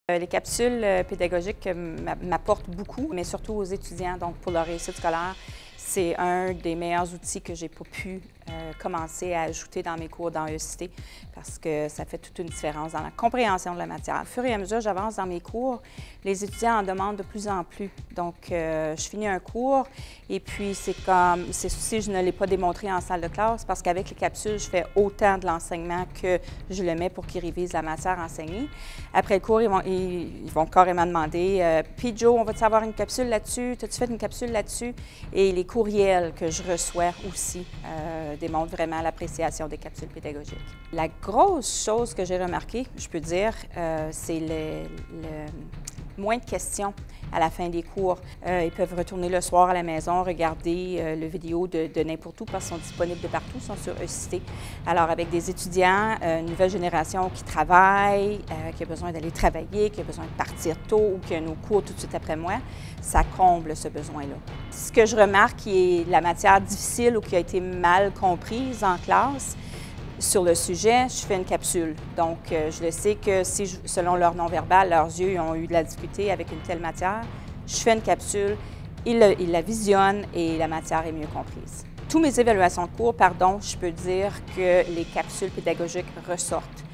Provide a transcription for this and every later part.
Les capsules pédagogiques m'apportent beaucoup, mais surtout aux étudiants, donc pour leur réussite scolaire. C'est un des meilleurs outils que j'ai pas pu commencer à ajouter dans mes cours dans ECT parce que ça fait toute une différence dans la compréhension de la matière. Au fur et à mesure que j'avance dans mes cours, les étudiants en demandent de plus en plus. Donc, je finis un cours et puis si je ne l'ai pas démontré en salle de classe parce qu'avec les capsules, je fais autant de l'enseignement que je le mets pour qu'ils révisent la matière enseignée. Après le cours, ils vont carrément demander « Puis Joe, on va-tu avoir une capsule là-dessus? T'as-tu fait une capsule là-dessus? » Et les courriels que je reçois aussi démontrent vraiment l'appréciation des capsules pédagogiques. La grosse chose que j'ai remarquée, je peux dire, c'est le moins de questions à la fin des cours. Ils peuvent retourner le soir à la maison, regarder le vidéo de n'importe où parce qu'ils sont disponibles de partout, ils sont sur ECT. Alors, avec des étudiants, une nouvelle génération qui travaille, qui a besoin d'aller travailler, qui a besoin de partir tôt ou qui a nos cours tout de suite après moi, ça comble ce besoin-là. Ce que je remarque qui est la matière difficile ou qui a été mal comprise en classe, sur le sujet, je fais une capsule. Donc, je le sais que si, selon leur non-verbal, leurs yeux ils ont eu de la difficulté avec une telle matière, je fais une capsule, ils la visionnent et la matière est mieux comprise. Tous mes évaluations de cours, je peux dire que les capsules pédagogiques ressortent.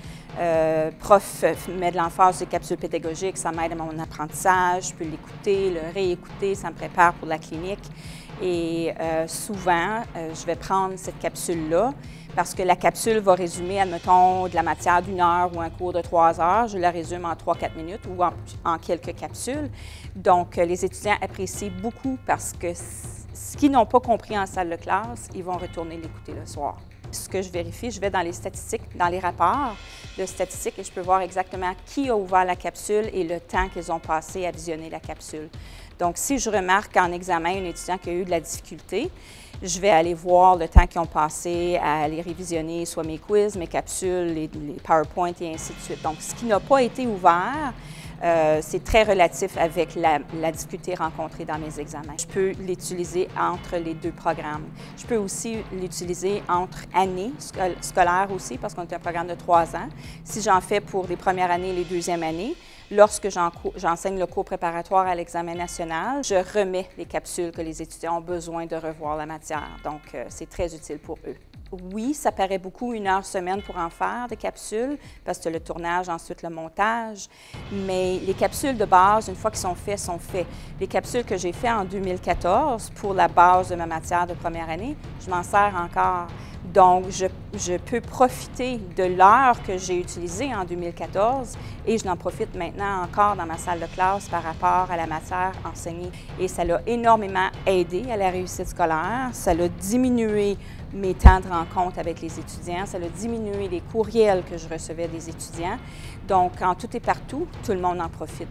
Prof met de l'emphase sur les capsules pédagogiques, ça m'aide à mon apprentissage, je peux l'écouter, le réécouter, ça me prépare pour la clinique. Et souvent, je vais prendre cette capsule-là parce que la capsule va résumer, admettons, de la matière d'1 heure ou un cours de 3 heures. Je la résume en 3-4 minutes ou en quelques capsules. Donc, les étudiants apprécient beaucoup parce que ce qu'ils n'ont pas compris en salle de classe, ils vont retourner l'écouter le soir. Ce que je vérifie, je vais dans les statistiques, dans les rapports de statistiques et je peux voir exactement qui a ouvert la capsule et le temps qu'ils ont passé à visionner la capsule. Donc, si je remarque en examen un étudiant qui a eu de la difficulté, je vais aller voir le temps qu'ils ont passé à aller révisionner soit mes quiz, mes capsules, les PowerPoint et ainsi de suite. Donc, ce qui n'a pas été ouvert, c'est très relatif avec la difficulté rencontrée dans mes examens. Je peux l'utiliser entre les deux programmes. Je peux aussi l'utiliser entre années scolaires aussi, parce qu'on est un programme de 3 ans. Si j'en fais pour les premières années et les deuxièmes années, lorsque j'enseigne le cours préparatoire à l'examen national, je remets les capsules que les étudiants ont besoin de revoir la matière. Donc, c'est très utile pour eux. Oui, ça paraît beaucoup, 1 heure semaine pour en faire des capsules, parce que le tournage, ensuite le montage. Mais les capsules de base, une fois qu'ils sont faits, sont faits. Les capsules que j'ai faites en 2014 pour la base de ma matière de première année, je m'en sers encore. Donc, je peux profiter de l'heure que j'ai utilisée en 2014 et je n'en profite maintenant encore dans ma salle de classe par rapport à la matière enseignée. Et ça l'a énormément aidé à la réussite scolaire, ça l'a diminué mes temps de rencontre avec les étudiants, ça a diminué les courriels que je recevais des étudiants. Donc, quand tout est partout, tout le monde en profite.